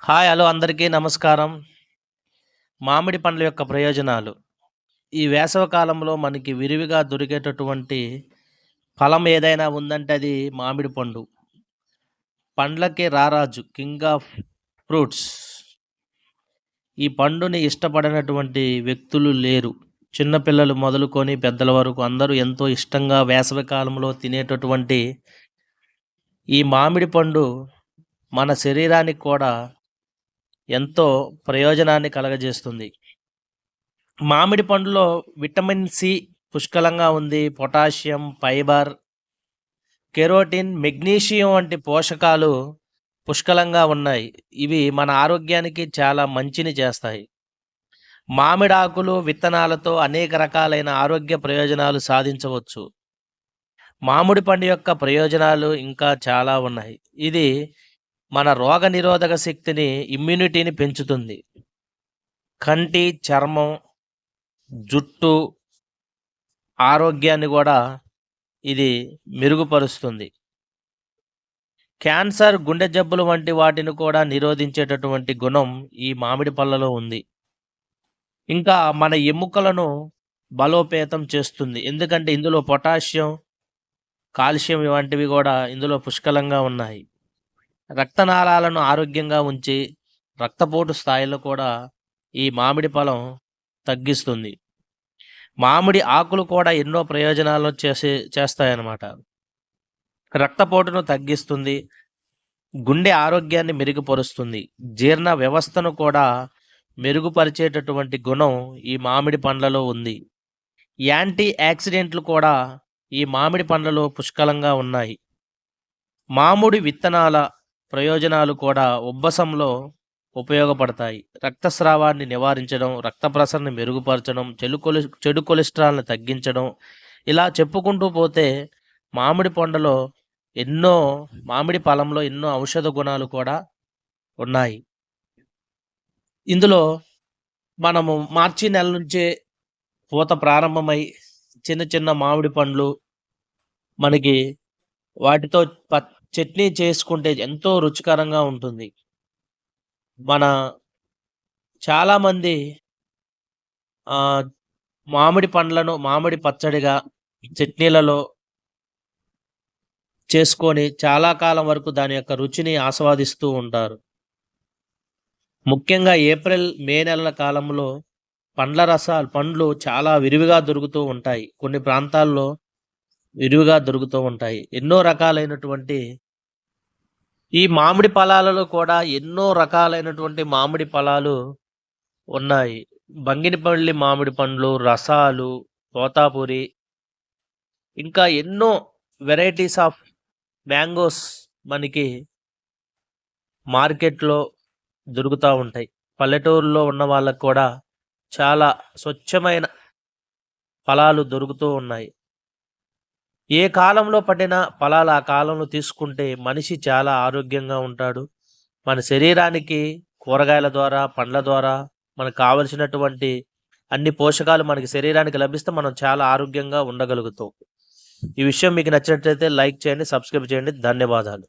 Hi! Hello! అందరికీ నమస్కారం. మామిడి పండ్ల యొక్క ప్రయోజనాలు. ఈ వేసవి కాలంలో మనకి విరివిగా దొరికేటటువంటి ఫలం ఏదైనా ఉందంటే అది మామిడి పండు. పండ్లకి రారాజు కింగ్ ఆఫ్ ఫ్రూట్స్. ఈ పండుని ఇష్టపడనటువంటి వ్యక్తులు లేరు. చిన్న పిల్లలు మొదలుకొని పెద్దల వరకు అందరూ ఎంతో ఇష్టంగా వేసవి కాలంలో తినేటటువంటి ఈ మామిడి పండు మన శరీరానికి కూడా ఎంతో ప్రయోజనాన్ని కలగజేస్తుంది. మామిడి పండులో విటమిన్ సి పుష్కలంగా ఉంది. పొటాషియం, ఫైబర్, కెరోటిన్, మెగ్నీషియం వంటి పోషకాలు పుష్కలంగా ఉన్నాయి. ఇవి మన ఆరోగ్యానికి చాలా మంచిని చేస్తాయి. మామిడాకులు, విత్తనాలతో అనేక రకాలైన ఆరోగ్య ప్రయోజనాలు సాధించవచ్చు. మామిడి పండు యొక్క ప్రయోజనాలు ఇంకా చాలా ఉన్నాయి. ఇది మన రోగనిరోధక శక్తిని, ఇమ్యూనిటీని పెంచుతుంది. కంటి, చర్మం, జుట్టు ఆరోగ్యాన్ని గూడా ఇది మెరుగుపరుస్తుంది. క్యాన్సర్, గుండె జబ్బులు వంటి వాటిని కూడా నిరోధించేటటువంటి గుణం ఈ మామిడి పళ్ళలో ఉంది. ఇంకా మన ఎముకలను బలోపేతం చేస్తుంది. ఎందుకంటే ఇందులో పొటాషియం, కాల్షియం వంటివి గూడా ఇందులో పుష్కలంగా ఉన్నాయి. రక్తనాళాలను ఆరోగ్యంగా ఉంచి, రక్తపోటు స్థాయిలు కూడా ఈ మామిడి ఫలం తగ్గిస్తుంది. మామిడి ఆకులు కూడా ఎన్నో ప్రయోజనాలను చేస్తాయన్నమాట. రక్తపోటును తగ్గిస్తుంది. గుండె ఆరోగ్యాన్ని మెరుగుపరుస్తుంది. జీర్ణ వ్యవస్థను కూడా మెరుగుపరిచేటటువంటి గుణం ఈ మామిడి పండ్లలో ఉంది. యాంటీ ఆక్సిడెంట్లు కూడా ఈ మామిడి పండ్లలో పుష్కలంగా ఉన్నాయి. మామిడి విత్తనాల ప్రయోజనాలు కూడా ఉబ్బసంలో ఉపయోగపడతాయి. రక్తస్రావాన్ని నివారించడం, రక్త ప్రసరణని మెరుగుపరచడం, చెడు కొలెస్ట్రాల్‌ని తగ్గించడం, ఇలా చెప్పుకుంటూ పోతే మామిడి పండులో ఎన్నో మామిడి ఫలంలో ఎన్నో ఔషధ గుణాలు కూడా ఉన్నాయి. ఇందులో మనము మార్చి నెల నుంచే పూత ప్రారంభమై చిన్న చిన్న మామిడి పండ్లు మనకి వాటితో చట్నీ చేసుకుంటే ఎంతో రుచికరంగా ఉంటుంది. మన చాలామంది ఆహ్, మామిడి పండ్లను మామిడి పచ్చడిగా చట్నీలలో చేసుకొని చాలా కాలం వరకు దాని యొక్క రుచిని ఆస్వాదిస్తూ ఉంటారు. ముఖ్యంగా ఏప్రిల్, మే నెలల కాలంలో పండ్లు చాలా విరివిగా దొరుకుతూ ఉంటాయి. కొన్ని ప్రాంతాల్లో విరివిగా దొరుకుతూ ఉంటాయి. ఎన్నో రకాలైనటువంటి ఈ మామిడి ఫలాలలో కూడా ఎన్నో రకాలైనటువంటి మామిడి ఫలాలు ఉన్నాయి. బంగినపల్లి మామిడి పండ్లు, రసాలు, తోతాపురి ఇంకా ఎన్నో వెరైటీస్ ఆఫ్ మ్యాంగోస్ మనకి మార్కెట్‌లో దొరుకుతా ఉంటాయి. పల్లెటూరులో ఉన్న వాళ్ళకి కూడా చాలా స్వచ్ఛమైన ఫలాలు దొరుకుతూ ఉన్నాయి. ఏ కాలంలో పడిన ఫలాలు ఆ కాలంలో తీసుకుంటే మనిషి చాలా ఆరోగ్యంగా ఉంటాడు. మన శరీరానికి కూరగాయల ద్వారా, పండ్ల ద్వారా మనకు కావలసినటువంటి అన్ని పోషకాలు మనకి శరీరానికి లభిస్తే మనం చాలా ఆరోగ్యంగా ఉండగలుగుతాం. ఈ విషయం మీకు నచ్చినట్లయితే లైక్ చేయండి, సబ్స్క్రైబ్ చేయండి. ధన్యవాదాలు.